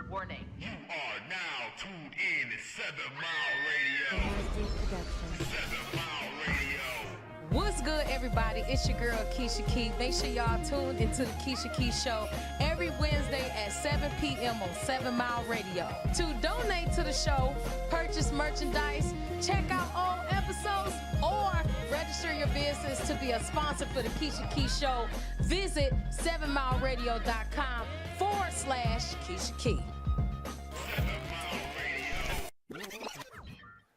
Warning. You are now tuned in to 7 Mile Radio. 7 Mile Radio. What's good, everybody? It's your girl, Kisha Kee. Make sure y'all tune into the Kisha Kee Show every Wednesday at 7 p.m. on 7 Mile Radio. To donate to the show, purchase merchandise, check out all episodes, or register your business to be a sponsor for the Kisha Kee Show, visit 7mileradio.com/Kisha Kee.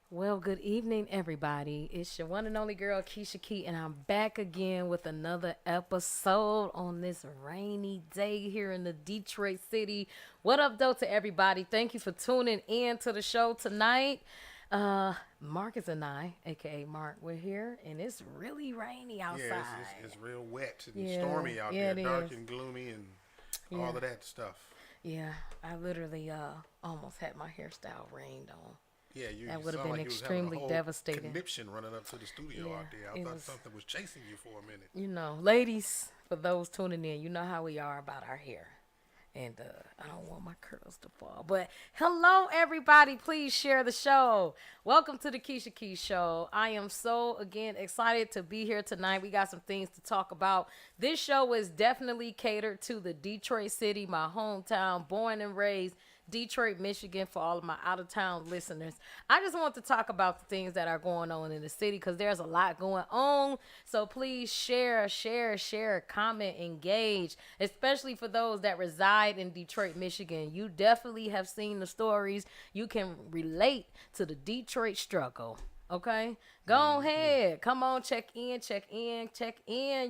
Well, good evening, everybody. It's your one and only girl, Kisha Kee, and I'm back again with another episode on this rainy day here in the Detroit city. What up, though, to everybody? Thank you for tuning in to the show tonight. Marcus and I, a.k.a. Mark, we're here, and it's really rainy outside. Yeah, it's real wet and stormy out there, dark and gloomy and all of that stuff. Yeah, I literally almost had my hairstyle rained on. Yeah, that would have been like extremely devastating. Conniption running up to the studio out there. I thought something was chasing you for a minute. You know, ladies, for those tuning in, you know how we are about our hair. And I don't want my curls to fall. But hello, everybody. Please share the show. Welcome to the Kisha Kee Show. I am so, again, excited to be here tonight. We got some things to talk about. This show is definitely catered to the Detroit city, my hometown, born and raised, Detroit, Michigan, for all of my out-of-town listeners. I just want to talk about the things that are going on in the city because there's a lot going on. So please share, comment, engage, especially for those that reside in Detroit, Michigan. You definitely have seen the stories. You can relate to the Detroit struggle. Okay, go ahead. Come on, check in,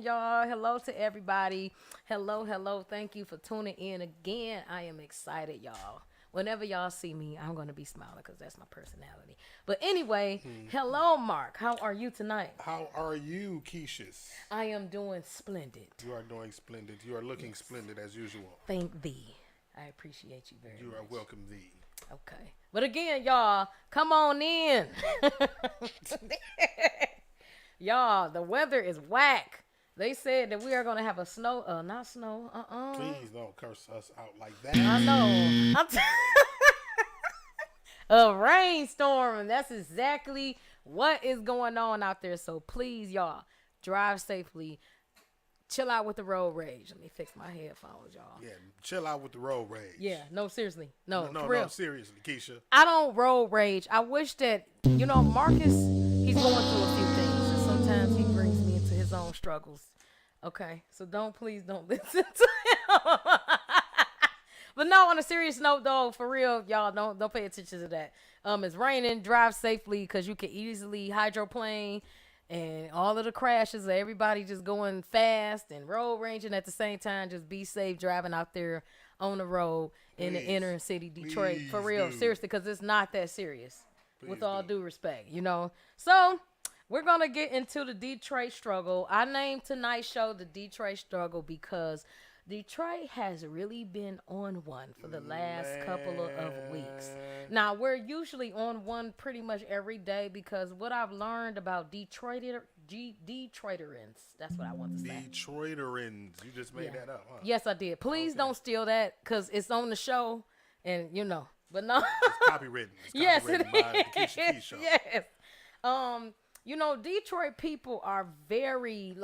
y'all. Hello to everybody. Hello. Thank you for tuning in again. I am excited, y'all. Whenever y'all see me, I'm going to be smiling because that's my personality. But anyway, hello, Mark. How are you tonight? How are you, Keishas? I am doing splendid. You are doing splendid. You are looking splendid as usual. Thank thee. I appreciate you very much. You are welcome thee. Okay. But again, y'all, come on in. Y'all, the weather is whack. They said that we are going to have a not snow. Please don't curse us out like that. I know. A rainstorm. And that's exactly what is going on out there. So please, y'all, drive safely. Chill out with the road rage. Let me fix my headphones, y'all. Yeah, chill out with the road rage. Yeah, no, seriously. No, seriously, Keisha. I don't road rage. I wish that, Marcus, he's going through a few things. And sometimes he brings me into his own struggles. Okay, so please don't listen to him. But no, on a serious note, though, for real, y'all, don't pay attention to that. It's raining. Drive safely because you can easily hydroplane. And all of the crashes, everybody just going fast and road raging at the same time. Just be safe driving out there on the road in the inner city Detroit. For real, seriously, because it's not that serious. With all due respect, So we're going to get into the Detroit struggle. I named tonight's show the Detroit struggle because Detroit has really been on one for the last couple of weeks. Now, we're usually on one pretty much every day because what I've learned about Detroiterans, that's what I want to say. Detroiterans. You just made that up, huh? Yes, I did. Please don't steal that because it's on the show and, but no. It's copywritten. Yes, it is. By the Kisha Kee Show. Yes. Detroit people are very,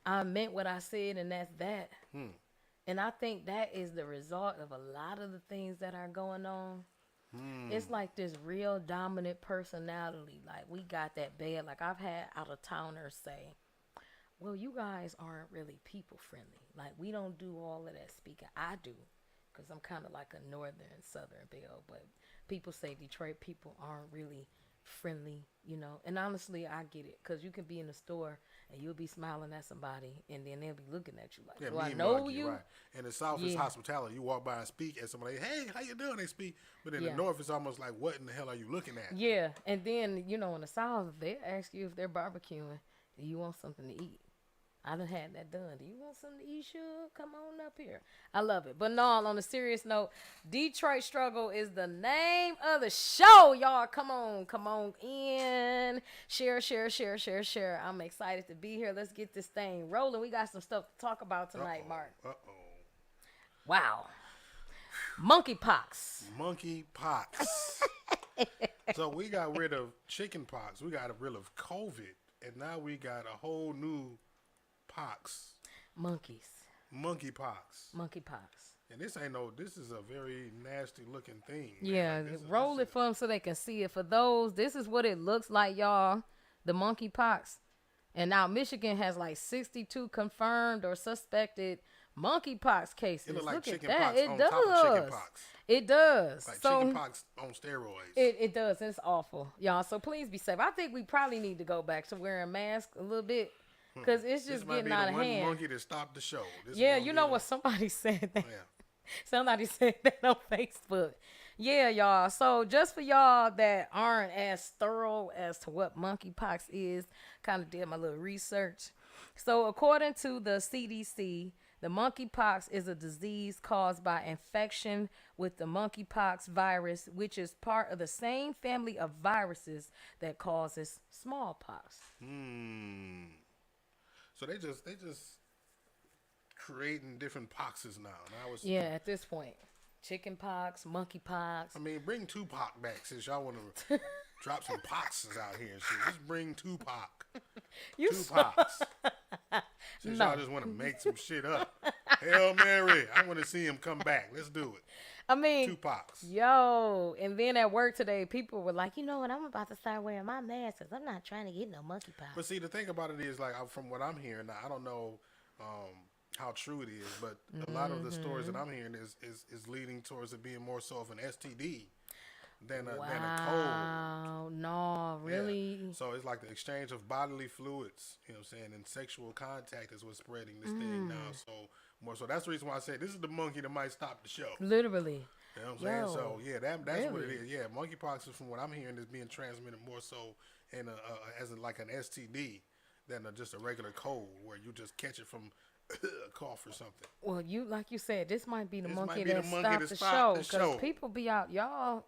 I meant what I said, and that's that. And I think that is the result of a lot of the things that are going on. It's like this real dominant personality. Like, we got that bad. Like, I've had out-of-towners say, well, you guys aren't really people-friendly. Like, we don't do all of that speaking. I do, because I'm kind of like a northern, southern belle. But people say Detroit people aren't really friendly, and honestly I get it, because you can be in the store and you'll be smiling at somebody and then they'll be looking at you like, do I know you? Right. In the South is hospitality. You walk by and speak at somebody, hey, how you doing? They speak. But in the North it's almost like, what in the hell are you looking at? Yeah. And then in the South they ask you if they're barbecuing, do you want something to eat? I done had that done. Do you want something to eat, sugar? Come on up here. I love it. But no, on a serious note, Detroit Struggle is the name of the show, y'all. Come on in. Share. I'm excited to be here. Let's get this thing rolling. We got some stuff to talk about tonight, Mark. Wow. Monkey pox. Monkey pox. So we got rid of chicken pox. We got rid of COVID. And now we got a whole new pox. Monkeys. Monkey pox. Monkey pox. And this is a very nasty looking thing. Yeah, Like, roll it for them so they can see it. For those, this is what it looks like, y'all. The monkey pox. And now Michigan has like 62 confirmed or suspected monkey pox cases. It looks like Look chicken at that. pox It on does. top of chicken pox. It does. Like so chicken pox on steroids. it does. It's awful, y'all. So please be safe. I think we probably need to go back to wearing masks a little bit. Because it's just getting out of hand. This might be the one monkey that stopped the show. Yeah, you know what? Somebody said that. Yeah. Somebody said that on Facebook. Yeah, y'all. So just for y'all that aren't as thorough as to what monkeypox is, kind of did my little research. So according to the CDC, the monkeypox is a disease caused by infection with the monkeypox virus, which is part of the same family of viruses that causes smallpox. So they just creating different poxes now. At this point, chicken pox, monkey pox. I mean, bring Tupac back since y'all want to drop some poxes out here and shit. Just bring Tupac. Tupacs. Since y'all just want to make some shit up. Hail Mary. I want to see him come back. Let's do it. I mean, Tupacs. Yo, and then at work today, people were like, you know what, I'm about to start wearing my mask because I'm not trying to get no monkeypox. But see, the thing about it is, like, from what I'm hearing, now, I don't know how true it is, but a lot of the stories that I'm hearing is leading towards it being more so of an STD than a cold. No, really? Yeah. So it's like the exchange of bodily fluids, you know what I'm saying, and sexual contact is what's spreading this thing now. So more so that's the reason why I said this is the monkey that might stop the show. Literally. You know what I'm saying? So yeah, that's really what it is. Yeah, monkeypox is, from what I'm hearing, is being transmitted more so in like an STD than just a regular cold where you just catch it from a cough or something. Well, like you said, this might be the monkey that stopped the show, because people be out, y'all.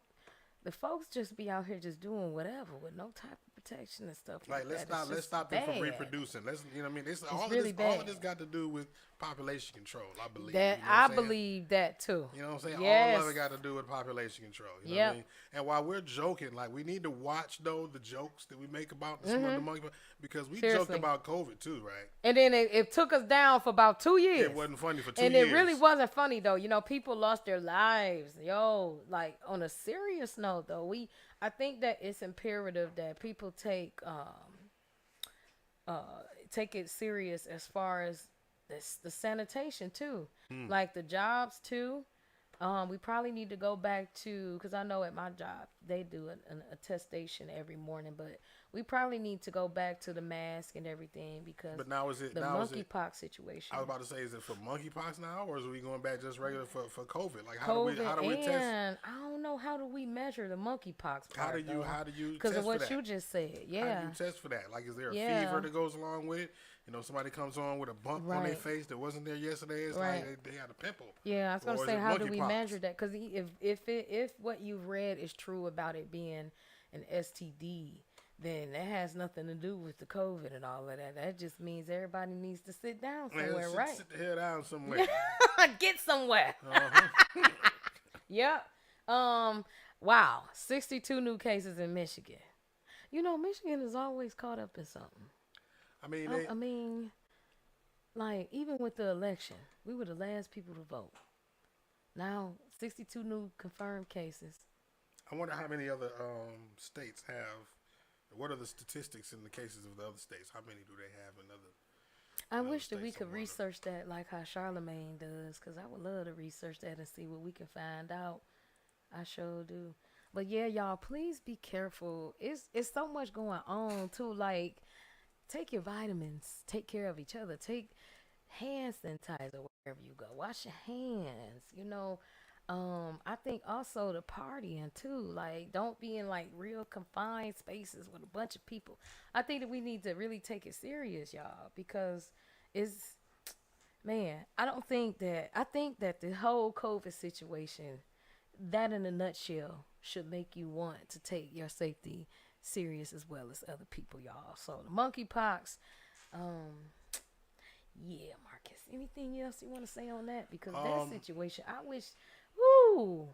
The folks just be out here just doing whatever with no type of protection and stuff like that. Let's stop them from reproducing. You know what I mean? All of this got to do with population control, I believe. That, you know I believe that too. You know what I'm saying? Yes. All of it got to do with population control. You know what I mean? And while we're joking, like, we need to watch, though, the jokes that we make about the monkey, because we joked about COVID too, right? And then it took us down for about 2 years. It wasn't funny for 2 years. And it really wasn't funny, though. You know, people lost their lives. Yo, like, on a serious note, though, I think that it's imperative that people take it serious as far as the sanitation too, like the jobs too. We probably need to go back to, because I know at my job they do an attestation every morning, but we probably need to go back to the mask and everything, because but now is it the monkeypox situation. I was about to say, is it for monkeypox now, or is we going back just regular for COVID? Like, how do we test? I don't know, how do we measure the monkeypox part? How do you because of what you just said? Yeah. How do you test for that? Like, is there a fever that goes along with it? You know, somebody comes on with a bump on their face that wasn't there yesterday. It's like they had a pimple. Yeah, I was going to say, how do we measure that? Because if what you've read is true about it being an STD, then that has nothing to do with the COVID and all of that. That just means everybody needs to sit down somewhere, right? Sit the hell down somewhere. Get somewhere. Yep. Wow. 62 new cases in Michigan. You know, Michigan is always caught up in something. I mean, like, even with the election, we were the last people to vote. Now, 62 new confirmed cases. I wonder how many other states have. What are the statistics in the cases of the other states? How many do they have in other? I wish that we could research that like how Charlemagne does, because I would love to research that and see what we can find out. I sure do. But yeah, y'all, please be careful. It's so much going on too. Like, take your vitamins. Take care of each other. Take hand sanitizer wherever you go. Wash your hands. You know, I think also the partying too. Like, don't be in like real confined spaces with a bunch of people. I think that we need to really take it serious, y'all, because I think that the whole COVID situation, that in a nutshell, should make you want to take your safety serious as well as other people, y'all. So the monkeypox, yeah, Mark. Marcus, anything else you want to say on that? Because that situation, I wish. Woo.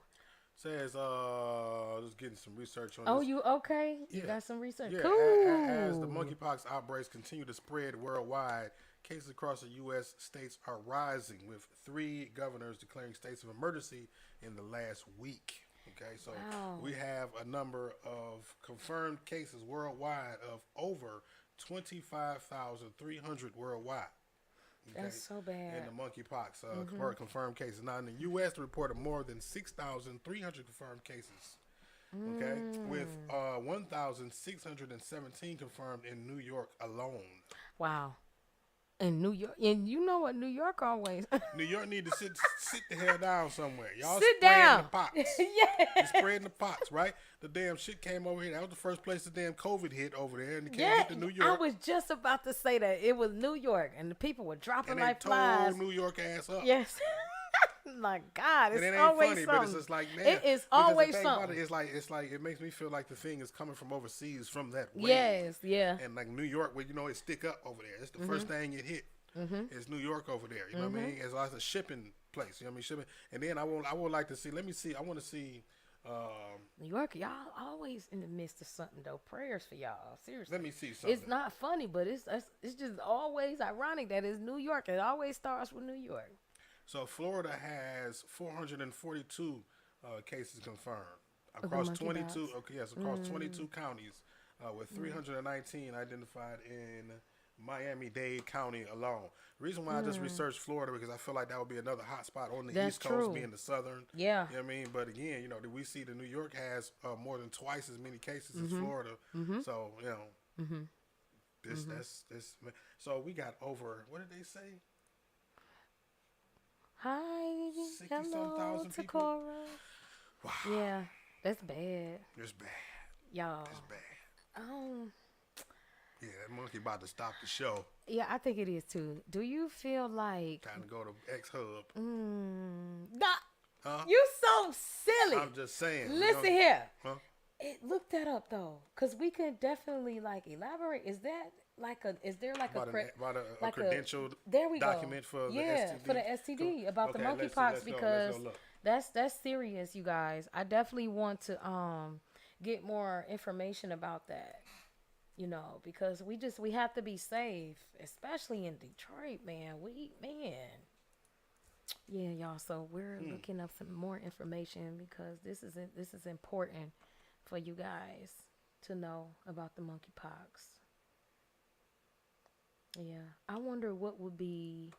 Says, just getting some research on Oh, this. you okay? You Yeah. got some research. Yeah, Cool. as the monkeypox outbreaks continue to spread worldwide, cases across the U.S. states are rising, with 3 governors declaring states of emergency in the last week. Okay, so we have a number of confirmed cases worldwide of over 25,300 worldwide. Okay? That's so bad. In the monkeypox confirmed cases. Now, in the U.S., they reported more than 6,300 confirmed cases. Okay, with 1,617 confirmed in New York alone. Wow. In New York, and you know what New York always. New York need to sit the hell down somewhere. Y'all Sit spreading down. the pox. Yeah. You're spreading the pox, right? The damn shit came over here. That was the first place the damn COVID hit over there, and it came hit to New York. I was just about to say that it was New York, and the people were dropping and like they flies. tore New York ass up. Yes. My God, it's And it ain't always funny, something. but it's just like, man, it is because the always thing about something. it, it's like it makes me feel like the thing is coming from overseas, from that wave. Yes, yeah. And like New York, where it stick up over there. It's the first thing it hit. It's New York over there. You know what I mean? It's like a shipping place. You know what I mean? Shipping. And then I would like to see. Let me see. I want to see. New York, y'all always in the midst of something though. Prayers for y'all. Seriously. Let me see something. It's not funny, but it's just always ironic that it's New York. It always starts with New York. So Florida has 442 cases confirmed across 22. Okay, yes, across 22 counties, with 319 identified in Miami-Dade County alone. The reason why I just researched Florida because I feel like that would be another hot spot on the That's East Coast, true. being the southern. Yeah. You know what I mean? But again, we see that New York has more than twice as many cases as Florida. So this. So we got over. What did they say? Hi, 60-some hello, thousand people? Takora. Wow. Yeah, that's bad, It's bad. y'all. It's bad. Yeah, that monkey about to stop the show. Yeah, I think it is too. Do you feel like Time to go to X Hub. Huh? you so silly? I'm just saying. Listen here. Huh? Look that up though, cause we can definitely elaborate. Is there like a About a like credentialed there we document go. for the STD? For the STD about Okay, the let's monkeypox go because look. that's serious, you guys. I definitely want to get more information about that. Because we have to be safe, especially in Detroit, man. Yeah, y'all. So we're looking up some more information because this is important for you guys to know about the monkeypox. Yeah, I wonder what would be,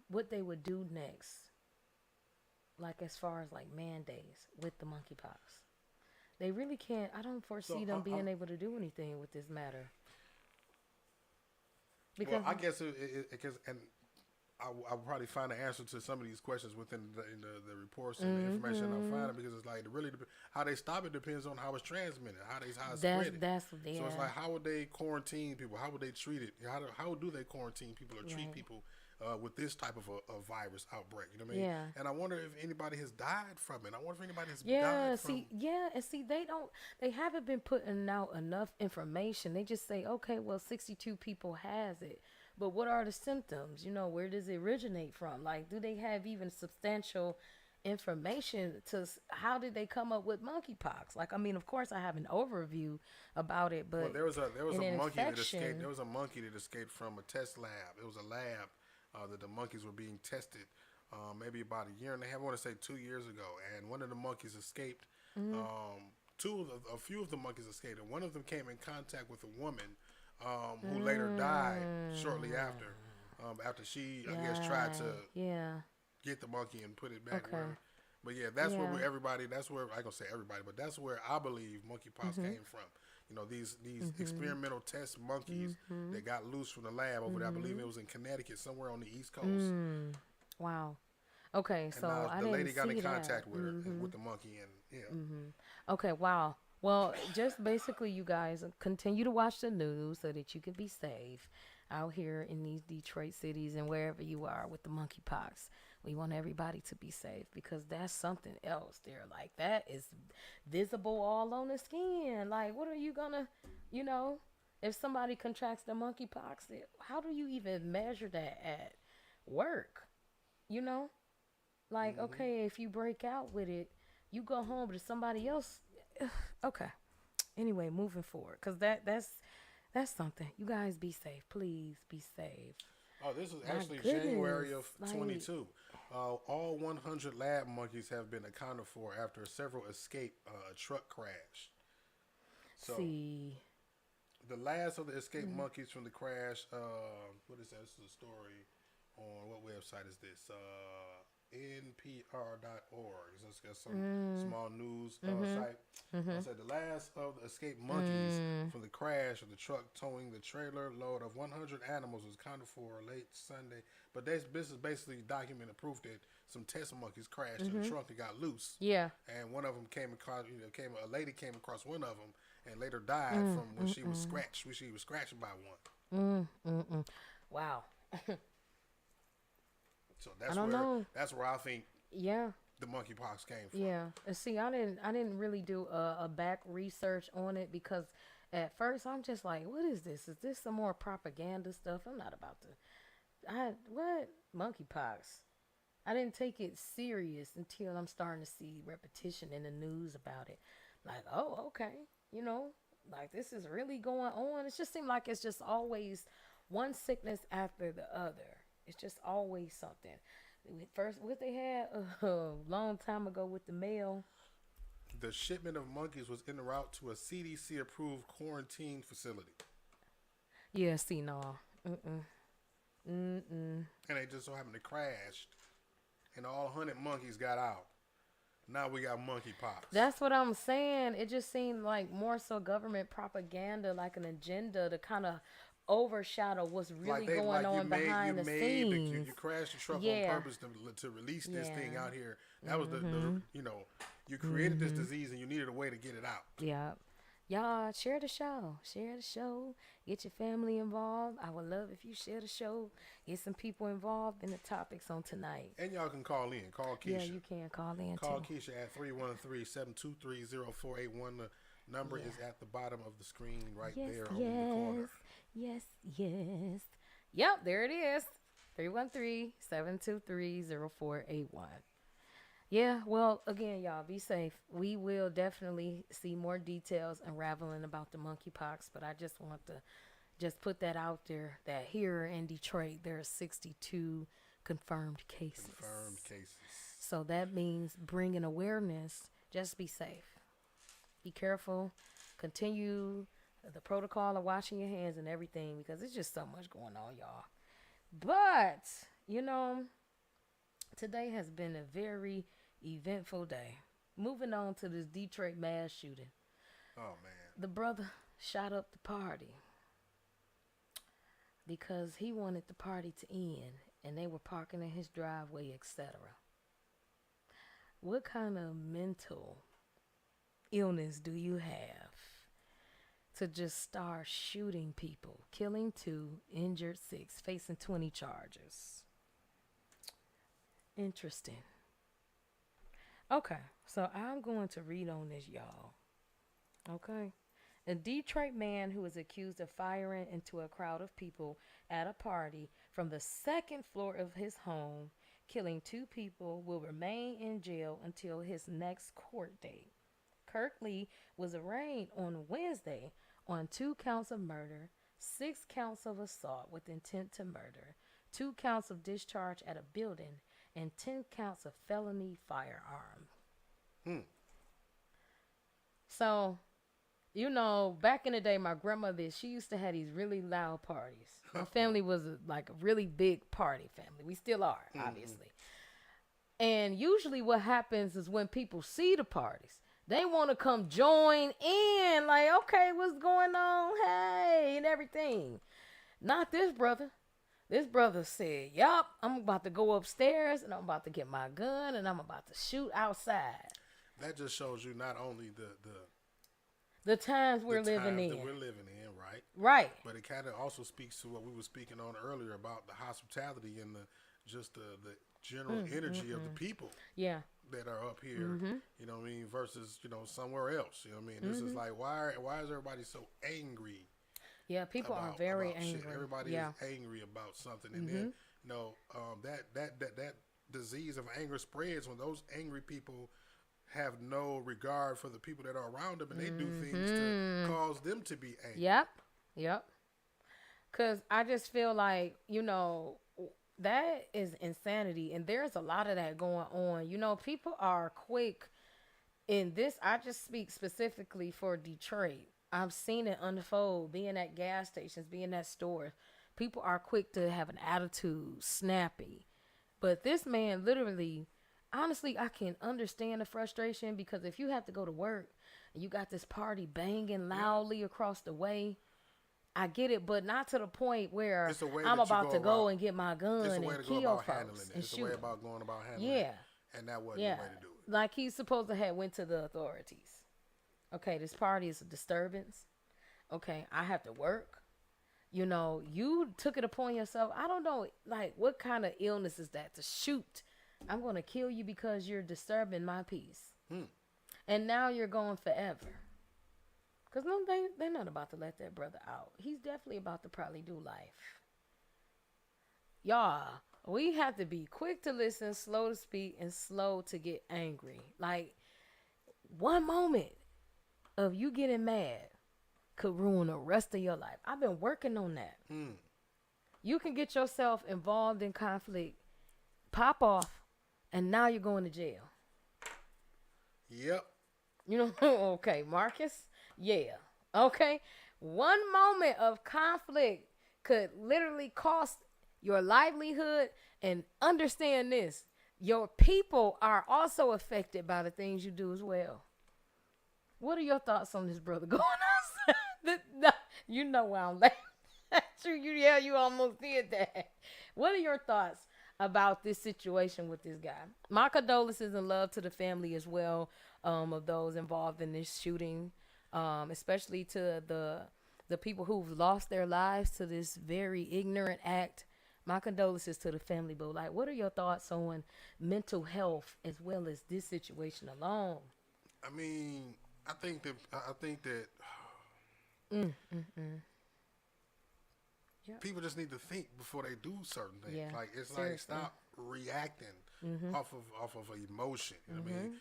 what they would do next, like as far as like mandates with the monkeypox. They really can't. I don't foresee them being able to do anything with this matter. Because I guess and I'll probably find the answer to some of these questions within the reports and the information I'm finding, because it's like how they stop it depends on how it's transmitted, how it's spread. So it's like, how would they quarantine people? How would they treat it? How do they quarantine people or treat people with this type of a virus outbreak? You know what I mean? Yeah. And I wonder if anybody has died from it. I wonder if anybody has died from it. They haven't been putting out enough information. They just say, okay, well, 62 people has it. But what are the symptoms? Where does it originate from? Like, do they have even substantial information to how did they come up with monkeypox? Like, I mean, of course, I have an overview about it, but there was a monkey that infection, escaped. There was a monkey that escaped from a test lab. It was a lab that the monkeys were being tested. Maybe about a year and a half. I want to say 2 years ago, and one of the monkeys escaped. A few of the monkeys escaped, and one of them came in contact with a woman. Who later died shortly after. After she, I guess, tried to get the monkey and put it back where. But yeah, that's where that's where I gonna say everybody, but that's where I believe monkeypox came from. These experimental test monkeys that got loose from the lab over there. I believe it was in Connecticut, somewhere on the East Coast. Wow. Okay, and so the I didn't lady got in see contact that. with her, with the monkey, and Okay, wow. Well, just basically, you guys continue to watch the news so that you can be safe out here in these Detroit cities and wherever you are with the monkeypox. We want everybody to be safe because that's something else there. Like, that is visible all on the skin. Like, what are you gonna, if somebody contracts the monkeypox, how do you even measure that at? work. You know, like okay, if you break out with it, you go home, but if somebody else, okay. Anyway, moving forward, cause that's something. You guys be safe, please be safe. Oh, this is My actually goodness, January of like 22. All 100 lab monkeys have been accounted for after several escape a truck crash. So see, the last of the escaped monkeys from the crash. What is that? This is a story on what website is this? NPR.org. It's got some small news site. I said the last of the escaped monkeys from the crash of the truck towing the trailer load of 100 animals was accounted for late Sunday. But this is basically documented proof that some test monkeys crashed in the trunk and got loose. yeah. And one of them came across, a lady came across one of them and later died from when she was scratched. When she was scratched by one. Wow. So I don't know. that's where I think Yeah. the monkeypox came from. Yeah. And see, I didn't really do a back research on it because at first I'm just like, what is this? Is this some more propaganda stuff? I'm not about to. What monkeypox? I didn't take it serious until I'm starting to see repetition in the news about it. Like, oh, okay, like this is really going on. It just seemed like it's just always one sickness after the other. It's just always something. First, what they had a long time ago with the mail. The shipment of monkeys was en route to a CDC-approved quarantine facility. Yeah, see, no. And they just so happened to crash, and all 100 monkeys got out. Now we got monkeypox. That's what I'm saying. It just seemed like more so government propaganda, like an agenda to kind of overshadow what's really going on behind the scenes. You crashed the truck on purpose to release this thing out here. That was the you created this disease and you needed a way to get it out. Yeah. Y'all share the show. Share the show. Get your family involved. I would love if you share the show. Get some people involved in the topics on tonight. And y'all can call in. Call Kisha. Yeah, you can call in Call too. Kisha at 313-723-0481. The number is at the bottom of the screen right there over in the corner. Yes. Yep, there it is. 313-723-0481. Yeah, well, again, y'all, be safe. We will definitely see more details unraveling about the monkeypox, but I just want to just put that out there that here in Detroit, there are 62 confirmed cases. So that means bringing awareness. Just be safe. Be careful. Continue the protocol of washing your hands and everything because it's just so much going on, y'all. But, today has been a very eventful day. Moving on to this Detroit mass shooting. Oh, man. The brother shot up the party because he wanted the party to end and they were parking in his driveway, etc. What kind of mental illness do you have to just start shooting people, killing 2, injured 6, facing 20 charges? Interesting. Okay, so I'm going to read on this, y'all. Okay. A Detroit man who is accused of firing into a crowd of people at a party from the second floor of his home, killing 2 people, will remain in jail until his next court date. Kirk Lee was arraigned on Wednesday on 2 counts of murder, 6 counts of assault with intent to murder, 2 counts of discharge at a building, and 10 counts of felony firearm. So, back in the day, my grandmother, she used to have these really loud parties. My family was like a really big party family. We still are, obviously. And usually what happens is when people see the parties, they want to come join in, like, okay, what's going on? Hey, and everything. Not this brother. This brother said, yup, I'm about to go upstairs and I'm about to get my gun and I'm about to shoot outside. That just shows you not only the times we're living in. Right? Right. But it kind of also speaks to what we were speaking on earlier about the hospitality and the general energy of the people. Yeah. That are up here, versus, somewhere else. This is like, why is everybody so angry? Yeah, people are very angry. Shit. Everybody is angry about something. And then, that disease of anger spreads when those angry people have no regard for the people that are around them, and they do things to cause them to be angry. Yep. Because I just feel like, that is insanity. And there's a lot of that going on. People are quick in this. I just speak specifically for Detroit. I've seen it unfold, being at gas stations, being at stores. People are quick to have an attitude, snappy. But this man literally, honestly, I can understand the frustration, because if you have to go to work and you got this party banging loudly across the way, I get it, but not to the point where I'm about to go and get my gun and kill folks and shoot. It's a way about going about handling it. And that wasn't the way to do it. Like he's supposed to have went to the authorities. Okay, this party is a disturbance. Okay, I have to work. You took it upon yourself. I don't know, like, what kind of illness is that to shoot? I'm going to kill you because you're disturbing my peace. And now you're going forever. Because no, they're not about to let that brother out. He's definitely about to probably do life. Y'all, we have to be quick to listen, slow to speak, and slow to get angry. Like, one moment of you getting mad could ruin the rest of your life. I've been working on that. You can get yourself involved in conflict, pop off, and now you're going to jail. Yep. Okay, Marcus? Yeah. Okay. One moment of conflict could literally cost your livelihood. And understand this, your people are also affected by the things you do as well. What are your thoughts on this brother going on? You know why I'm laughing at you. You almost did that. What are your thoughts about this situation with this guy? My condolences and love to the family as well, of those involved in this shooting, especially to the people who've lost their lives to this very ignorant act. My condolences to the family. But like, what are your thoughts on mental health as well as this situation alone? I mean, I think that people just need to think before they do certain things. Yeah, like, it's seriously. like, stop reacting off of emotion. You know what I mean?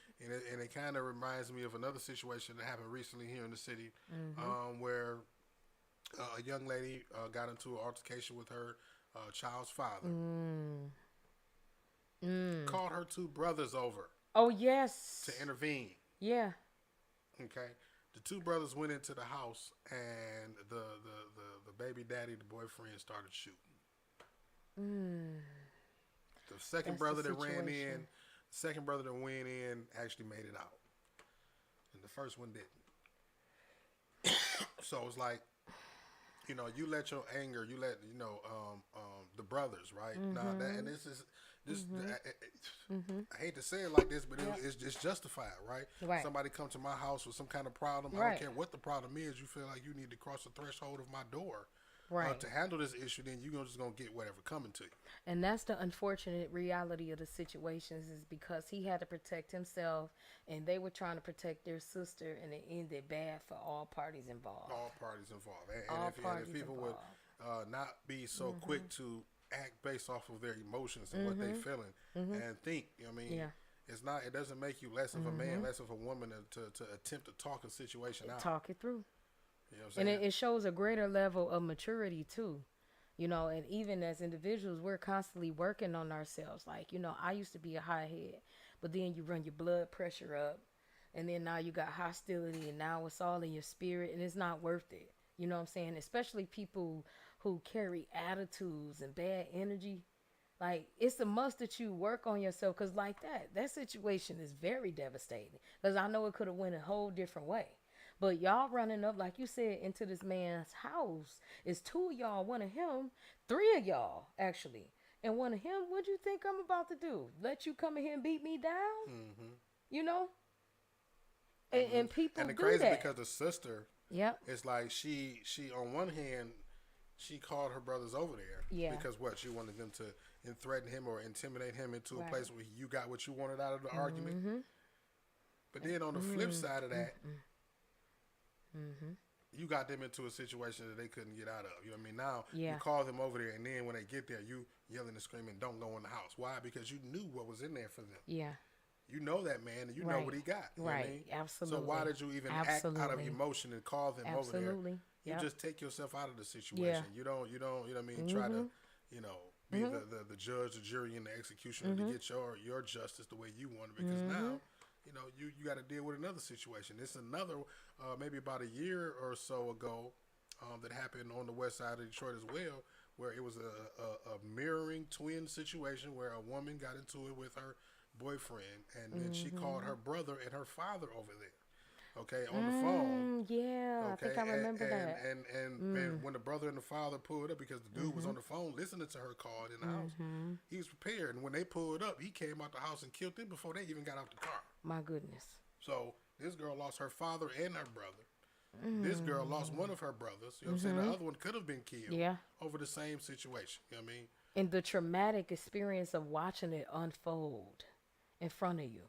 And it kind of reminds me of another situation that happened recently here in the city, where a young lady got into an altercation with her child's father. Called her two brothers over. Oh, yes. To intervene. Yeah. Okay. The two brothers went into the house, and the baby daddy, the boyfriend, started shooting. The second brother that went in actually made it out, and the first one didn't. So it's like, you let your anger, the brothers, right? Now and this is. I hate to say it like this, but it's justified, right? Somebody come to my house with some kind of problem. I don't care what the problem is. You feel like you need to cross the threshold of my door to handle this issue, then you're just going to get whatever coming to you. And that's the unfortunate reality of the situations, is because he had to protect himself, and they were trying to protect their sister, and it ended bad for all parties involved. All parties involved. And if people would not be so quick to act based off of their emotions and what they feeling and think, it doesn't make you less of a man, less of a woman to attempt to talk a situation out. Talk it through. And it shows a greater level of maturity too. And even as individuals, we're constantly working on ourselves. Like, I used to be a hothead, but then you run your blood pressure up, and then now you got hostility, and now it's all in your spirit, and it's not worth it. You know what I'm saying? Especially people who carry attitudes and bad energy. Like, it's a must that you work on yourself, because like that situation is very devastating, because I know it could have went a whole different way. But y'all running up, like you said, into this man's house. It's two of y'all, one of him, three of y'all actually, and one of him. What do you think I'm about to do? Let you come in here and beat me down? And people and the do crazy that. Because the sister, it's like she on one hand, she called her brothers over there because she wanted them to threaten him or intimidate him into a place where you got what you wanted out of the argument. But then on the flip side of that, you got them into a situation that they couldn't get out of. You know what I mean? Now Yeah. you call them over there, and then when they get there, you yelling and screaming, "Don't go in the house." Why? Because you knew what was in there for them. Yeah. You know that man, and you know what he got. You know what I mean? Absolutely. So why did you even act out of emotion and call them over there? Absolutely. You Yep. just take yourself out of the situation. You don't, you know what I mean? Try to, be the judge, the jury, and the executioner to get your justice the way you want it. Because now, you got to deal with another situation. It's another, maybe about a year or so ago, that happened on the west side of Detroit as well, where it was a mirroring twin situation where a woman got into it with her boyfriend, and then she called her brother and her father over there, okay, on the phone. Yeah, okay? I think I remember that. And when the brother and the father pulled up, because the dude was on the phone listening to her call in the house, he was prepared. And when they pulled up, he came out the house and killed them before they even got out the car. My goodness. So this girl lost her father and her brother. This girl lost one of her brothers. You know what I'm saying? The other one could have been killed over the same situation. You know what I mean? And the traumatic experience of watching it unfold in front of you.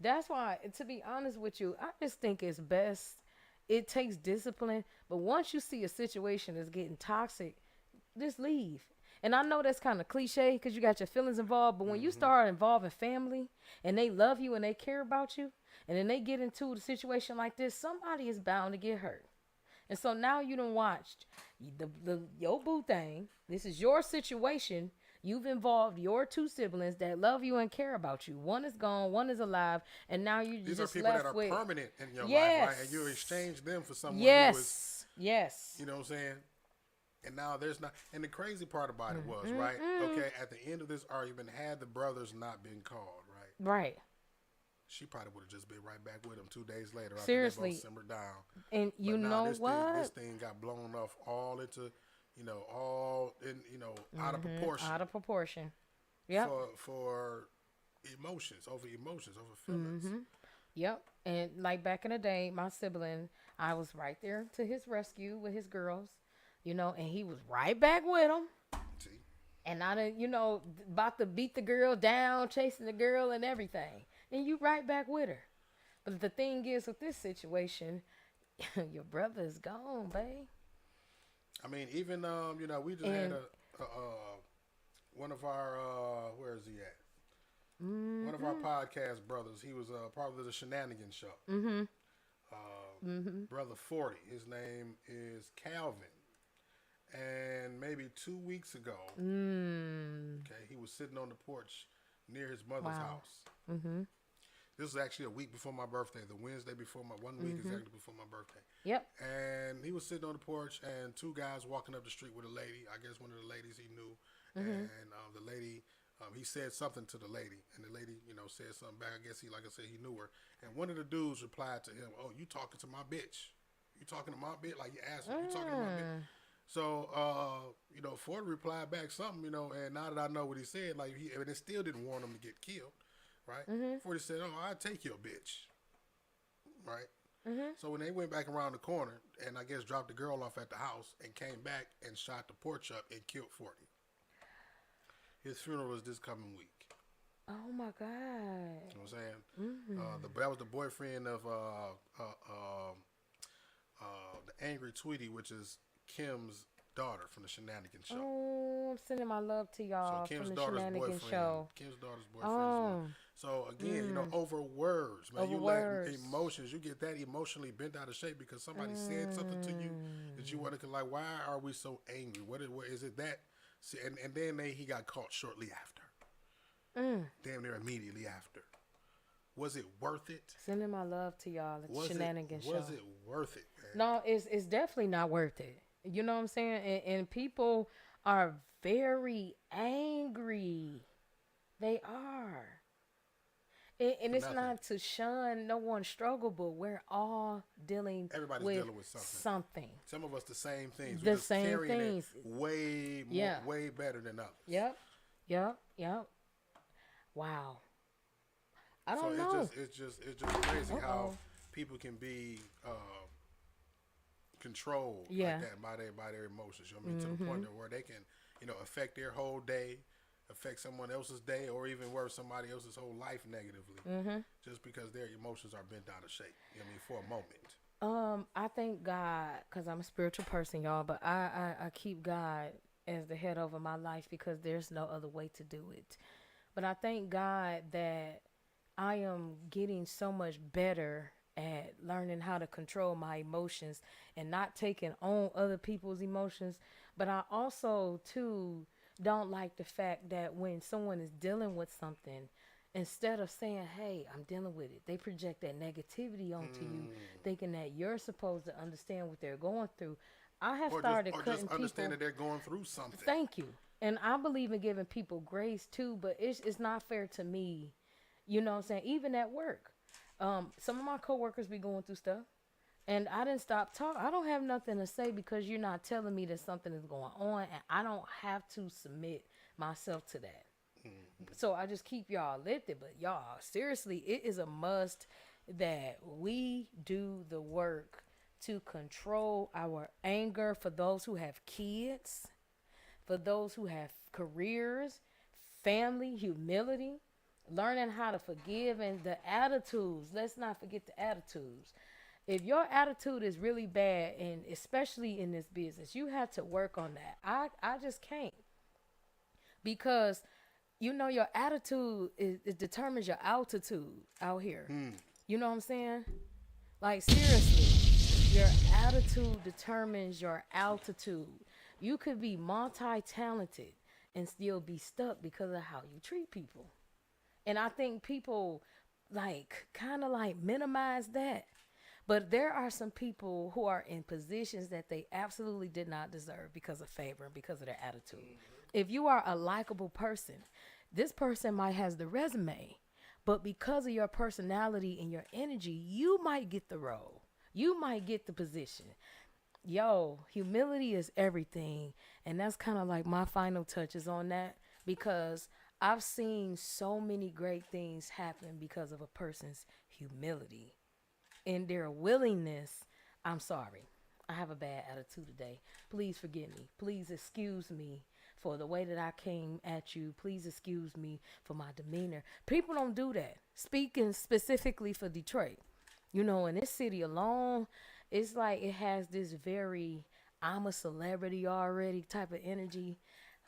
That's why, to be honest with you, I just think it's best. It takes discipline. But once you see a situation that's getting toxic, just leave. And I know that's kind of cliche because you got your feelings involved. But when you start involving family and they love you and they care about you, and then they get into a situation like this, somebody is bound to get hurt. And so now you done watched your boo thing. This is your situation. You've involved your two siblings that love you and care about you. One is gone, one is alive, and now you These just are people left that are with permanent in your life, right? And you exchange them for someone who is, yes. you know what I'm saying? And now there's not. And the crazy part about it was, right? Okay, at the end of this argument, had the brothers not been called, right? Right. She probably would have just been right back with him 2 days later. Seriously. After they both simmered down. And you know what? This thing got blown off all into, all in, out of proportion. Out of proportion. Yep. For emotions, over feelings. Yep. And like back in the day, my sibling, I was right there to his rescue with his girls, and he was right back with them. See? And I done, about to beat the girl down, chasing the girl and everything. And you right back with her. But the thing is, with this situation, your brother is gone, babe. I mean, even, we just had one of our, where is he at? One of our podcast brothers. He was part of the Shenanigans Show. Brother 40. His name is Calvin. And maybe 2 weeks ago, okay, he was sitting on the porch near his mother's house. This was actually a week before my birthday, the Wednesday before 1 week exactly before my birthday. Yep. And he was sitting on the porch, and two guys walking up the street with a lady. I guess one of the ladies he knew. And the lady, he said something to the lady, and the lady, said something back. I guess like I said, he knew her. And one of the dudes replied to him, "Oh, you talking to my bitch? You talking to my bitch? Like you asked him, you talking to my bitch?" So, Ford replied back something, and now that I know what he said, and it still didn't want him to get killed, right? Ford said, "Oh, I'll take your bitch," right? So when they went back around the corner and I guess dropped the girl off at the house and came back and shot the porch up and killed 40. His funeral was this coming week. Oh my God. You know what I'm saying? That was the boyfriend of the Angry Tweety, which is Kim's daughter from the Shenanigans Show. Oh, I'm sending my love to y'all from the Shenanigans Show. Kim's daughter's boyfriend. So again, over words, man. Let emotions. You get that emotionally bent out of shape because somebody said something to you that you want to like. Why are we so angry? What is it that? See, and then he got caught shortly after. Damn near immediately after. Was it worth it? Sending my love to y'all at the Shenanigans Show. Was it worth it, man? No, it's definitely not worth it. You know what I'm saying? And people are very angry. They are. And it's not to shun no one's struggle, but we're all dealing dealing with something. Some of us the same things. The same things. Way more, way better than others. Yep. Wow. I don't know. It's just crazy how people can be controlled like that by their emotions. You know what I mean? To the point where they can, affect their whole day, affect someone else's day, or even worse, somebody else's whole life negatively, just because their emotions are bent out of shape. You know what I mean? For a moment. I thank God because I'm a spiritual person, y'all. But I keep God as the head over my life because there's no other way to do it. But I thank God that I am getting so much better at learning how to control my emotions and not taking on other people's emotions. But I also, too, don't like the fact that when someone is dealing with something, instead of saying, hey, I'm dealing with it, they project that negativity onto you, thinking that you're supposed to understand what they're going through. I have started cutting just understand people. that they're going through something. Thank you. And I believe in giving people grace too, but it's not fair to me. You know what I'm saying? Even at work. Some of my coworkers be going through stuff. And I didn't stop talking. I don't have nothing to say because you're not telling me that something is going on, and I don't have to submit myself to that. So I just keep y'all lifted. But y'all, seriously, it is a must that we do the work to control our anger for those who have kids, for those who have careers, family, humility, learning how to forgive, and the attitudes. Let's not forget the attitudes. If your attitude is really bad, and especially in this business, you have to work on that. I just can't, because your attitude it determines your altitude out here. You know what I'm saying? Like, seriously, your attitude determines your altitude. You could be multi-talented and still be stuck because of how you treat people. And I think people kind of minimize that. But there are some people who are in positions that they absolutely did not deserve because of favor and because of their attitude. If you are a likable person, this person might has the resume, but because of your personality and your energy, you might get the role. You might get the position. Yo, humility is everything. And that's kind of like my final touches on that, because I've seen so many great things happen because of a person's humility and their willingness. I'm sorry, I have a bad attitude today. Please forgive me. Please excuse me for the way that I came at you. Please excuse me for my demeanor. People don't do that. Speaking specifically for Detroit, in this city alone, it's like it has this very I'm a celebrity already type of energy.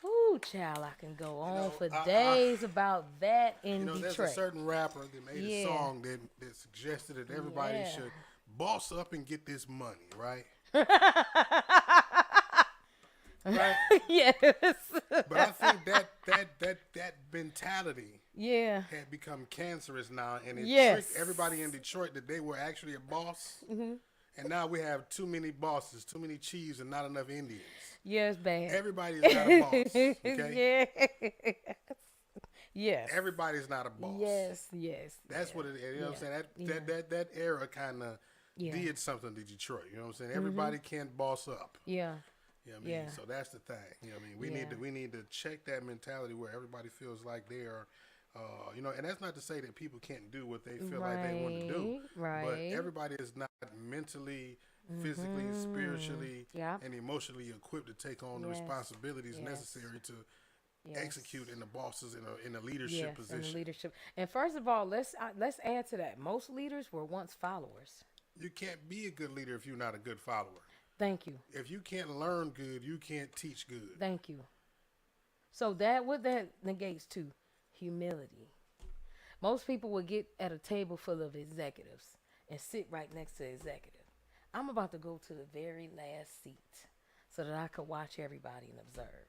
Ooh, child, I can go on for days about that in Detroit. There's a certain rapper that made a song that suggested that everybody should boss up and get this money, right? Right? Yes. But I think that mentality had become cancerous now, and it tricked everybody in Detroit that they were actually a boss. Mm-hmm. And now we have too many bosses, too many chiefs, and not enough Indians. Yes, bad. Everybody's not a boss. Okay? Yes. Yes. Everybody's not a boss. Yes. That's what it is. You know what I'm saying? That era kind of did something to Detroit. You know what I'm saying? Everybody can't boss up. Yeah. You know what I mean? So that's the thing. You know what I mean? We need to check that mentality where everybody feels like they are, and that's not to say that people can't do what they feel like they want to do. Right. But everybody is not mentally, physically, spiritually, and emotionally equipped to take on the responsibilities necessary to execute in the bosses in a leadership position. In leadership. And first of all, let's add to that. Most leaders were once followers. You can't be a good leader if you're not a good follower. Thank you. If you can't learn good, you can't teach good. Thank you. So what that negates to humility. Most people would get at a table full of executives and sit right next to the executive. I'm about to go to the very last seat so that I could watch everybody and observe.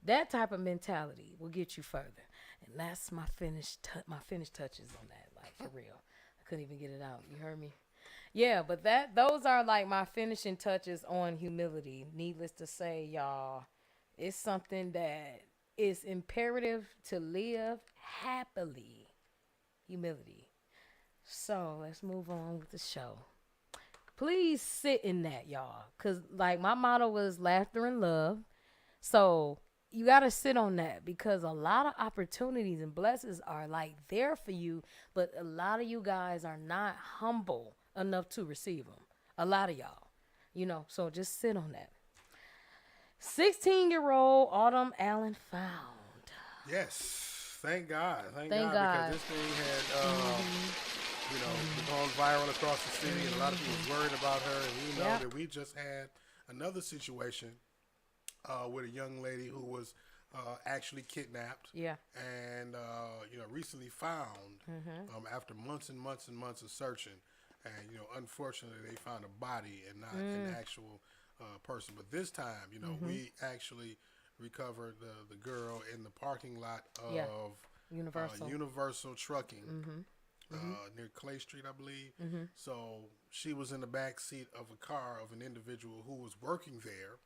That type of mentality will get you further. And that's my finished touches on that, like, for real. I couldn't even get it out. You heard me? Yeah, but those are like my finishing touches on humility. Needless to say, y'all, it's something that is imperative to live happily. Humility. So let's move on with the show. Please sit in that, y'all, because like my motto was laughter and love. So you got to sit on that, because a lot of opportunities and blessings are like there for you, but a lot of you guys are not humble enough to receive them. A lot of y'all, so just sit on that. 16-year-old Autumn Allen found. Yes. Thank God. Thank God. Because this thing you know, going viral across the city, and a lot of people was worried about her. And we know that we just had another situation with a young lady who was actually kidnapped. Yeah. And you know, recently found after months and months and months of searching. And you know, unfortunately, they found a body and not an actual person. But this time, you know, we actually recovered the girl in the parking lot of Universal Trucking near Clay Street, I believe. So she was in the back seat of a car of an individual who was working there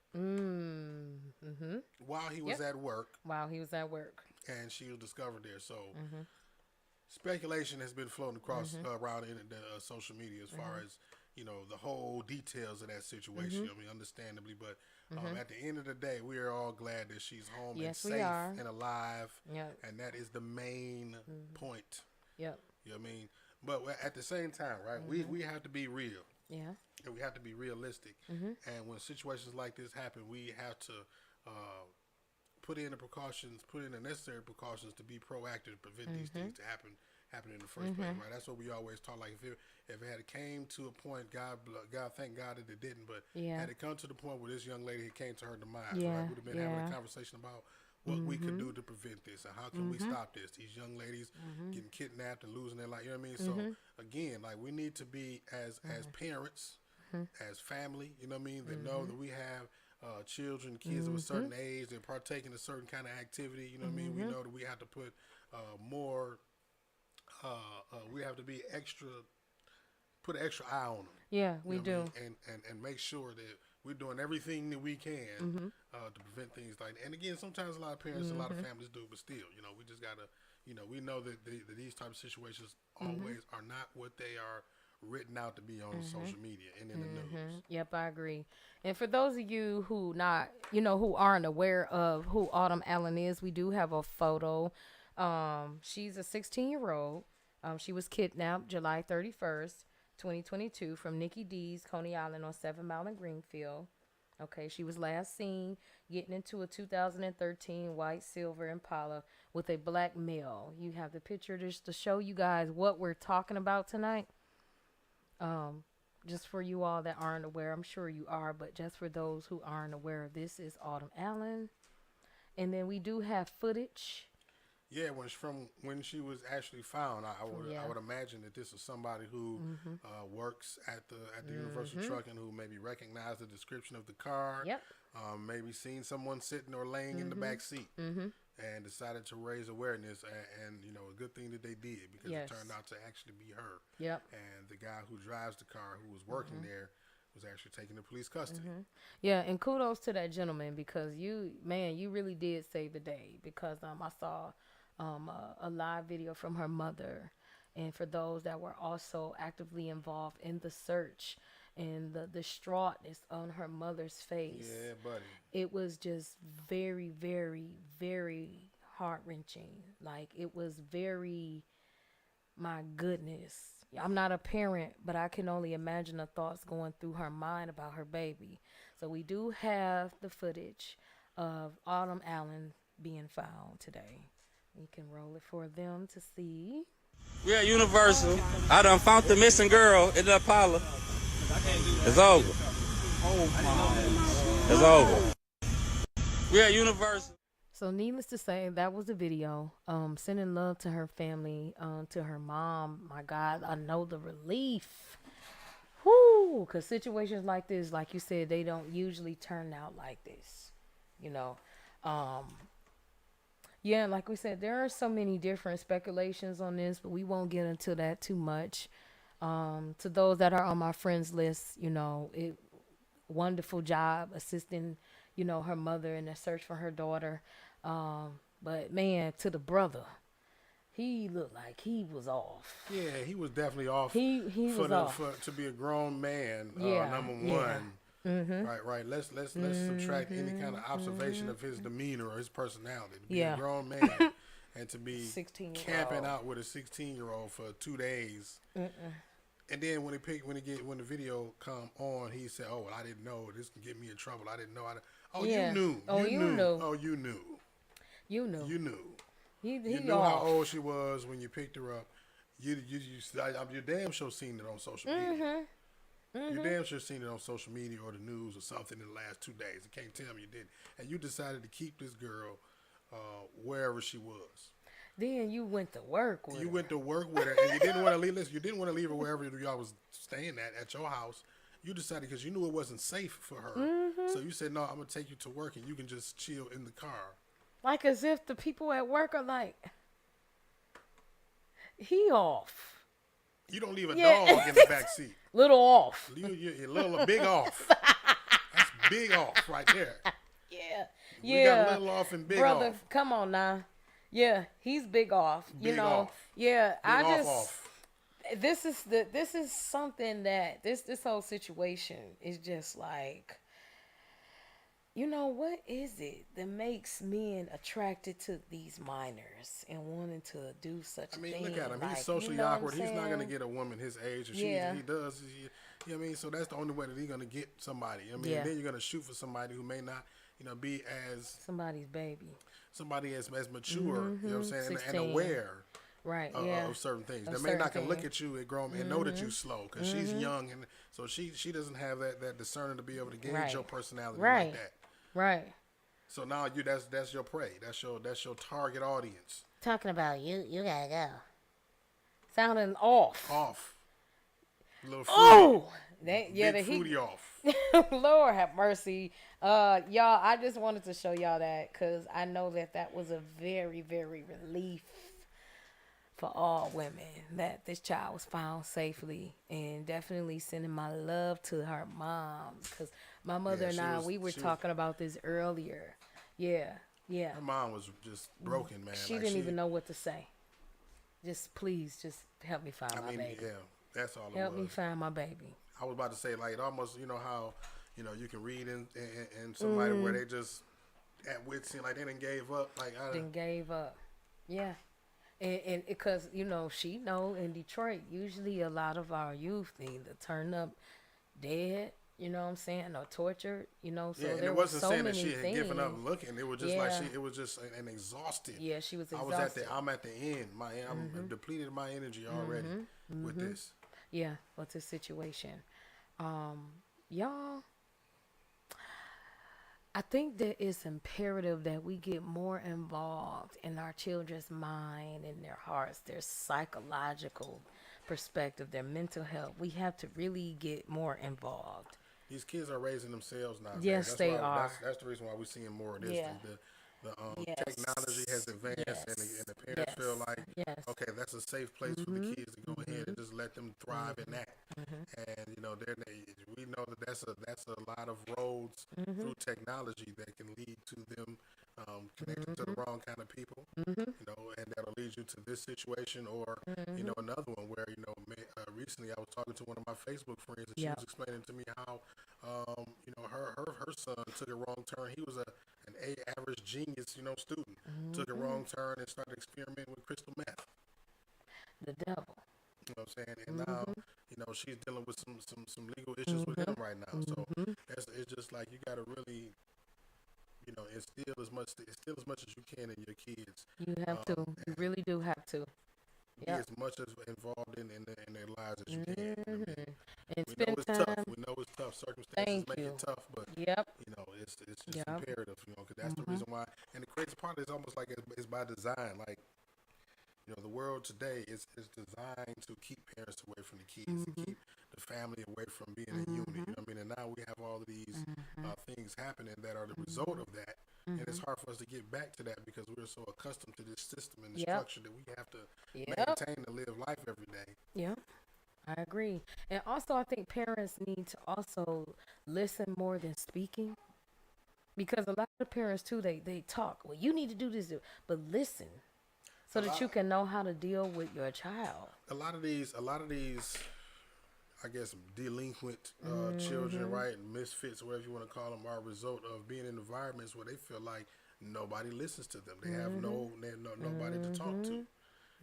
while he was at work. While he was at work. And she was discovered there. So speculation has been floating across around the social media as far as, you know, the whole details of that situation. I mean, understandably, but at the end of the day, we are all glad that she's home and safe and alive. And that is the main point. You know what I mean? But at the same time, right, we have to be real. And we have to be realistic. And when situations like this happen, we have to put in the necessary precautions to be proactive to prevent these things to happen in the first place, right? That's what we always talk. Like if it had came to a point, God, thank God that it didn't, but had it come to the point where this young lady came to her demise, right? We'd have been having a conversation about what we could do to prevent this and how can we stop this. These young ladies getting kidnapped and losing their life, you know what I mean? So again, like we need to be as parents, as family, you know what I mean, that know that we have children, kids of a certain age that partake in a certain kind of activity, you know what I mean? We know that we have to put more, we have to be put an extra eye on them. Yeah, we do. And make sure that we're doing everything that we can to prevent things like that. And again, sometimes a lot of parents, a lot of families do, but still, you know, we just got to, you know, we know that these type of situations always are not what they are written out to be on social media and in the news. Yep, I agree. And for those of you who who aren't aware of who Autumn Allen is, we do have a photo. She's a 16-year-old. She was kidnapped July 31st, 2022 from Nikki D's Coney Island on 7 Mile and Greenfield. Okay, she was last seen getting into a 2013 white silver Impala with a black male. You have the picture just to show you guys what we're talking about tonight. Just for you all that aren't aware, I'm sure you are, but just for those who aren't aware, this is Autumn Allen. And then we do have footage. Yeah, when she was actually found, I would imagine that this is somebody who works at the Universal Trucking, who maybe recognized the description of the car. Maybe seen someone sitting or laying in the back seat. And decided to raise awareness, and you know, a good thing that they did, because it turned out to actually be her. And the guy who drives the car, who was working there, was actually taken to police custody. Yeah, and kudos to that gentleman, because you really did save the day, because I saw a live video from her mother, and for those that were also actively involved in the search, and the distraughtness on her mother's face. Yeah, buddy. It was just very, very, very heart-wrenching. Like, it was very, my goodness. I'm not a parent, but I can only imagine the thoughts going through her mind about her baby. So we do have the footage of Autumn Allen being found today. We can roll it for them to see. We're at Universal. I done found the missing girl in the Impala. It's over. It's over. We're at Universal. So needless to say, that was the video. Sending love to her family, to her mom. My God, I know the relief. Whoo, because situations like this, like you said, they don't usually turn out like this. You know. Yeah, like we said, there are so many different speculations on this, but we won't get into that too much. To those that are on my friends list, you know, wonderful job assisting, you know, her mother in the search for her daughter. But man, to the brother, he looked like he was off. Yeah, he was definitely off. He was off. To be a grown man, number one. Right. Let's subtract any kind of observation of his demeanor or his personality. To be a grown man and to be camping out with a 16-year-old for 2 days. And then when the video come on, he said, "Oh, well, I didn't know this can get me in trouble. I didn't know." You knew. You knew. Oh, you knew. You knew. You knew. You knew how old she was when you picked her up. You're damn sure seen it on social media. You damn sure seen it on social media or the news or something in the last 2 days. You can't tell me you didn't. And you decided to keep this girl wherever she was. Then you went to work with her. You went to work with her, and you didn't want to leave. Listen, you didn't want to leave her wherever y'all was staying at your house. You decided because you knew it wasn't safe for her. So you said, "No, I'm gonna take you to work, and you can just chill in the car." Like as if the people at work are like, he off. You don't leave a dog in the back seat. Little off. You're a big off. That's big off right there. Yeah. We got little off and big Brother, off. come on now. Yeah, he's big off. Big you know. off. Yeah, Big off. This is something that this whole situation is just like, you know, what is it that makes men attracted to these minors and wanting to do such a thing? I mean, look at him. He's like, socially you know awkward. He's not saying? going to get a woman his age. If Yeah. he does, you know what I mean? So that's the only way that he's going to get somebody. I mean, Yeah. and then you're going to shoot for somebody who may not, be as Somebody's baby. somebody as mature, you know what I'm saying, and 16. aware Right, of certain things. Of They may not certain can look things. at you and grow and know that you're slow because she's young, and so she doesn't have that discerning to be able to gauge Right. your personality Right. like that. Right. So now that's your prey. That's your target audience. Talking about you gotta go. Sounding off. Off. Little fruity. Oh! Big The fruity off. Lord have mercy. Y'all, I just wanted to show y'all that because I know that was a very, very relief for all women that this child was found safely, and definitely sending my love to her mom because my mother and I, we were talking about this earlier. Yeah. Her mom was just broken, man. She didn't even know what to say. Please, help me find my baby. Yeah, that's all it Help was. me find my baby. I was about to say, like, it almost, how, you can read in somebody where they just at wits end, like they done gave up. Then gave up. Yeah. And because, she know in Detroit, usually a lot of our youth either turn up dead, you know what I'm saying, or tortured, so yeah, and there it was wasn't so saying many that she had things. given up looking. It was just it was just an exhausted. Yeah, she was I'm at the end. I'm depleted my energy already with this. Yeah, what's the situation? Y'all, I think that it's imperative that we get more involved in our children's mind and their hearts, their psychological perspective, their mental health. We have to really get more involved. These kids are raising themselves now. Yes, they are. That's the reason why we're seeing more of this. Yeah. Yes. Technology has advanced, and the parents Yes. feel like, Yes. okay, that's a safe place for the kids to go ahead and just let them thrive in that. And we know that that's a lot of roads through technology that can lead to them connecting to the wrong kind of people, and that'll lead you to this situation or another one where recently I was talking to one of my Facebook friends and she was explaining to me how her son took a wrong turn. He was an A average genius student, took a wrong turn and started experimenting with crystal meth. The devil. You know what I'm saying? And now, she's dealing with some legal issues with him right now. So it's just like you got to really, instill as much as you can in your kids. You have to. You really do have to. Be as much as involved in their lives as you can. You know what I mean? And We know spend it's time. tough. We know it's tough. Circumstances make it tough, but it's just imperative. Because that's the reason why. And the crazy part is almost like it's by design. Like the world today is designed to keep parents away from the kids, and keep the family away from being a unit. You know what I mean? And now we have all of these things happening that are the result of that. And it's hard for us to get back to that because we're so accustomed to this system and the structure that we have to maintain to live life every day. Yeah, I agree. And also, I think parents need to also listen more than speaking. Because a lot of parents, too, they talk. Well, you need to do this, but listen so that you can know how to deal with your child. A lot of these, I guess, delinquent children, right, misfits, whatever you want to call them, are a result of being in environments where they feel like nobody listens to them. They have nobody to talk to. You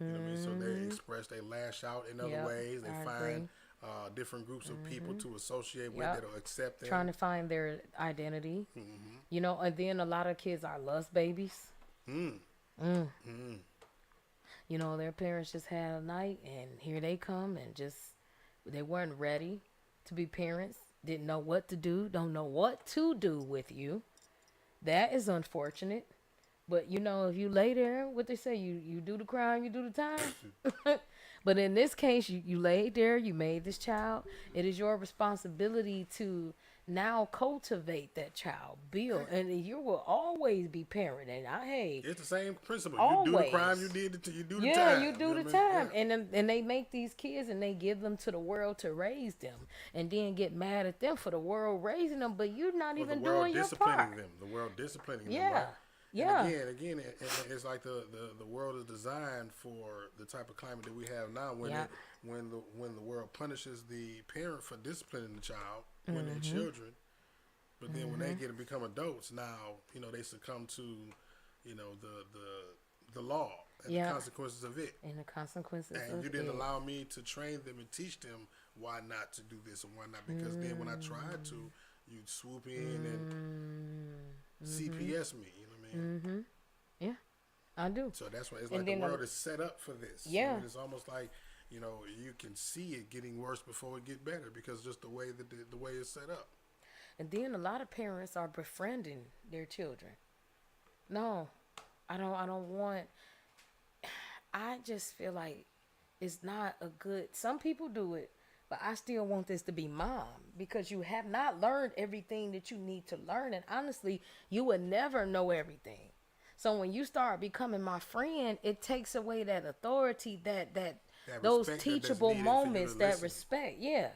know what I mean? So they lash out in other ways. They find different groups of people to associate with that'll accept them. Trying to find their identity. And then a lot of kids are lust babies. Their parents just had a night, and here they come, and just they weren't ready to be parents. Didn't know what to do. Don't know what to do with you. That is unfortunate. But if you lay there, what they say, you do the crime, you do the time. But in this case, you laid there, you made this child. It is your responsibility to now cultivate that child, build, and you will always be parent. And it's the same principle. Always. You do the crime, you do the time. Yeah, you do know the what I time, mean? and they make these kids and they give them to the world to raise them, and then get mad at them for the world raising them, but you're not even doing your part. The world disciplining them. Yeah. Right? Yeah. And again, it's like the world is designed for the type of climate that we have now. When the world punishes the parent for disciplining the child when they're children, but then when they get to become adults, now they succumb to the law and the consequences of it. And the consequences. And you didn't allow me to train them and teach them why not to do this and why not, because then when I tried to, you'd swoop in and CPS me. You know what I mean? Yeah, I do. So that's why it's like the world is set up for this. Yeah. It's almost like you can see it getting worse before it get better because just the way that the way it's set up. And then a lot of parents are befriending their children. No, I don't want. I just feel like it's not a good. Some people do it, but I still want this to be mom, because you have not learned everything that you need to learn, and honestly, you would never know everything. So when you start becoming my friend, it takes away that authority, that those teachable moments, that respect. Yeah.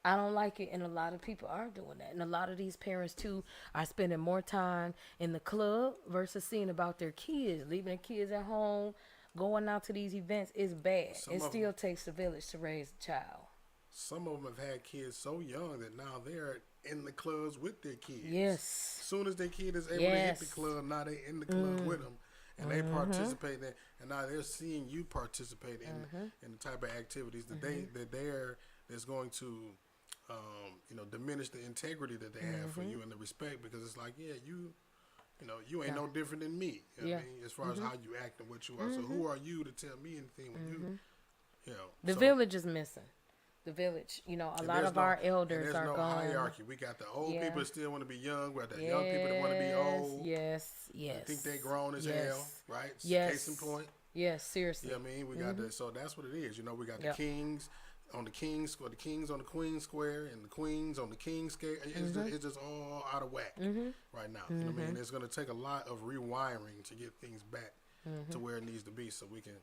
I don't like it, and a lot of people are doing that. And a lot of these parents, too, are spending more time in the club versus seeing about their kids, leaving their kids at home, going out to these events. Is bad. It still takes a village to raise a child. Some of them have had kids so young that now they're in the clubs with their kids. Yes. As soon as their kid is able to hit the club, now they in the club with them. And they participate in, and now they're seeing you participate in the type of activities that that's going to diminish the integrity that they have for you and the respect, because it's like, you ain't no different than me. You know what I mean? As far as how you act and what you are. So who are you to tell me anything when the village is missing. The village, a lot of our elders are gone. There's no hierarchy. We got the old people that still want to be young. We got the young people that want to be old. Yes. They think they grown as hell, right? Yes. Case in point. Yes, seriously. You know what I mean? We got so that's what it is. We got the kings on the kings, or the kings on the queen square, and the queens on the king square. It's just all out of whack right now. You know what I mean? It's going to take a lot of rewiring to get things back to where it needs to be, so we can.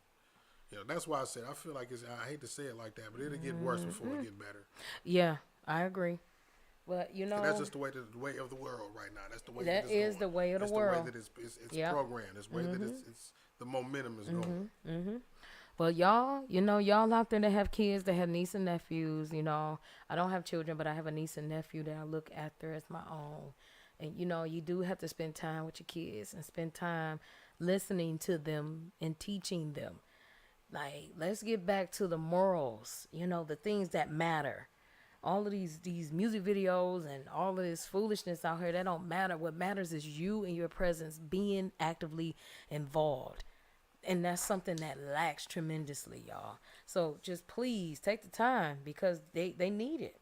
That's why I said I feel like I hate to say it like that, but it'll get worse before it get better. Yeah, I agree. But and that's just the way of the world right now. That's the way that is the way of the world. That's the way that it's programmed. It's the way that it's the momentum is going. Well, y'all, y'all out there that have kids, that have nieces and nephews, I don't have children, but I have a niece and nephew that I look after as my own. And, you do have to spend time with your kids and spend time listening to them and teaching them. Like, let's get back to the morals, the things that matter. All of these music videos and all of this foolishness out here, that don't matter. What matters is you and your presence being actively involved. And that's something that lacks tremendously, y'all. So just please take the time, because they need it.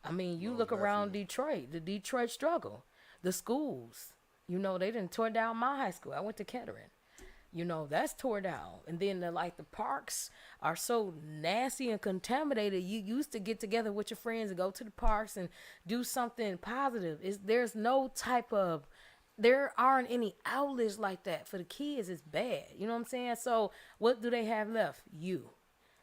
I mean, you look around Detroit, the Detroit struggle, the schools. They done tore down my high school. I went to Kettering. That's tore down. And then the parks are so nasty and contaminated. You used to get together with your friends and go to the parks and do something positive. There aren't any outlets like that for the kids. It's bad. You know what I'm saying? So what do they have left? You.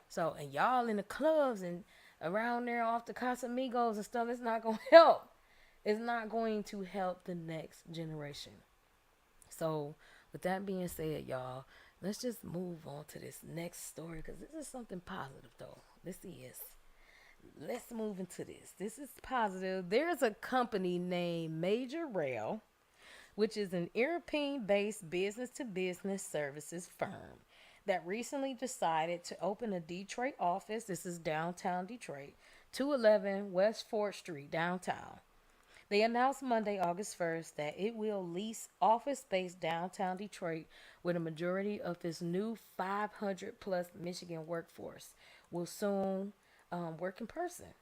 So, and y'all in the clubs and around there off the Casamigos and stuff, it's not going to help. It's not going to help the next generation. So with that being said, y'all, let's just move on to this next story, because this is something positive, though. Let's move into this. This is positive. There's a company named Major Rail, which is an European-based business-to-business services firm that recently decided to open a Detroit office. This is downtown Detroit, 211 West 4th Street, downtown. They announced Monday, August 1st, that it will lease office space downtown Detroit, where the majority of its new 500 plus Michigan workforce will soon work in person.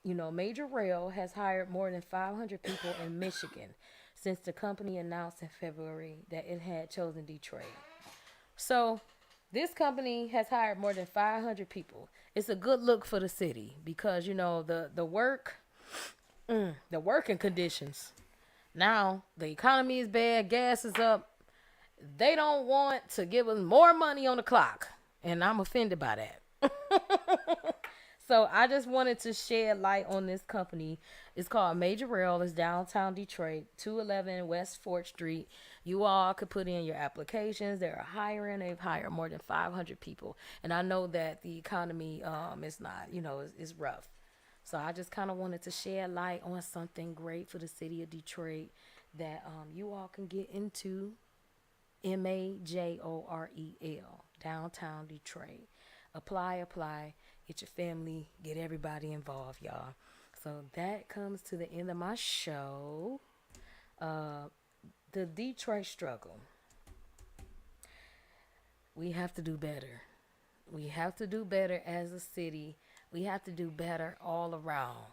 Major Rail has hired more than 500 people in Michigan since the company announced in February that it had chosen Detroit. So, this company has hired more than 500 people. It's a good look for the city because the working conditions. Now the economy is bad, gas is up. They don't want to give us more money on the clock, and I'm offended by that. So I just wanted to shed light on this company. It's called Major Rail. It's downtown Detroit, 211 West 4th Street. You all could put in your applications. They're hiring. They've hired more than 500 people. And I know that the economy is not, is rough. So I just kind of wanted to shed light on something great for the city of Detroit that you all can get into. MAJOREL, downtown Detroit. Apply. Get your family, get everybody involved, y'all. So that comes to the end of my show. The Detroit struggle. We have to do better. We have to do better as a city. We have to do better all around.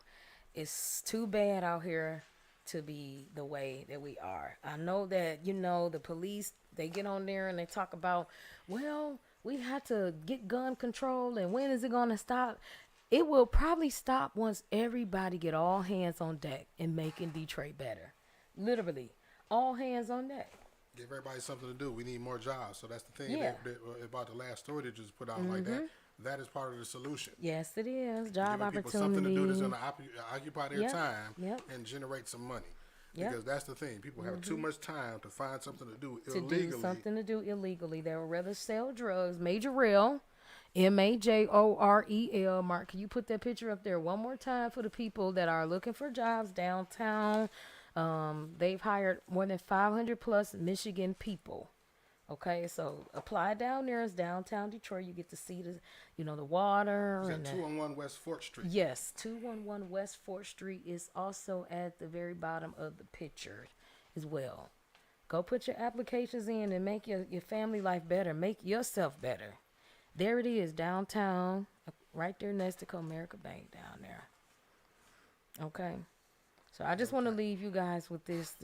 It's too bad out here to be the way that we are. I know that, the police, they get on there and they talk about, well, we have to get gun control, and when is it going to stop? It will probably stop once everybody get all hands on deck in making Detroit better. Literally, all hands on deck. Give everybody something to do. We need more jobs. So that's the thing about the last story that just put out like that. That is part of the solution. Yes, it is. Job opportunity. People something to do that's going to occupy their time and generate some money. Because that's the thing. People have too much time to find something to do illegally. They would rather sell drugs. Major Rail, MAJOREL. Mark, can you put that picture up there one more time for the people that are looking for jobs downtown? They've hired more than 500 plus Michigan people. Okay, so apply down there. It's downtown Detroit. You get to see the water. Is that 211 West 4th Street? Yes, 211 West 4th Street is also at the very bottom of the picture as well. Go put your applications in and make your family life better. Make yourself better. There it is, downtown, right there next to Comerica Bank down there. Okay. So I just want to leave you guys with this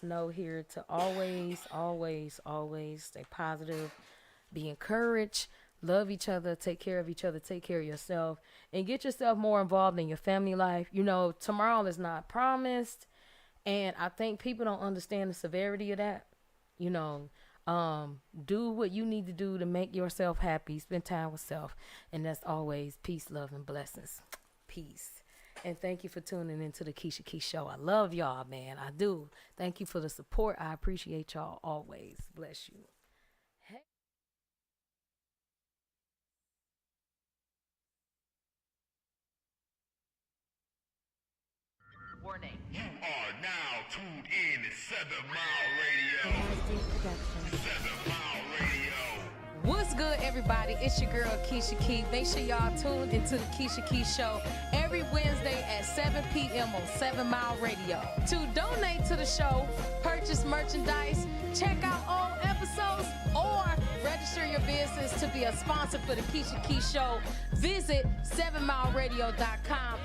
note here to always stay positive, be encouraged, love each other, take care of each other, take care of yourself, and get yourself more involved in your family life. Tomorrow is not promised, and I think people don't understand the severity of that. Do what you need to do to make yourself happy, spend time with self, and that's always peace, love, and blessings. Peace. And thank you for tuning into the Kisha Kee Show. I love y'all, man. I do. Thank you for the support. I appreciate y'all always. Bless you. Hey. Warning. You are now tuned in to 7 Mile Radio. 7 Mile Radio. What's good, everybody? It's your girl, Kisha Kee. Make sure y'all tune into the Kisha Kee Show every Wednesday at 7 p.m. on 7 Mile Radio. To donate to the show, purchase merchandise, check out all episodes, or register your business to be a sponsor for the Kisha Kee Show, visit 7mileradio.com.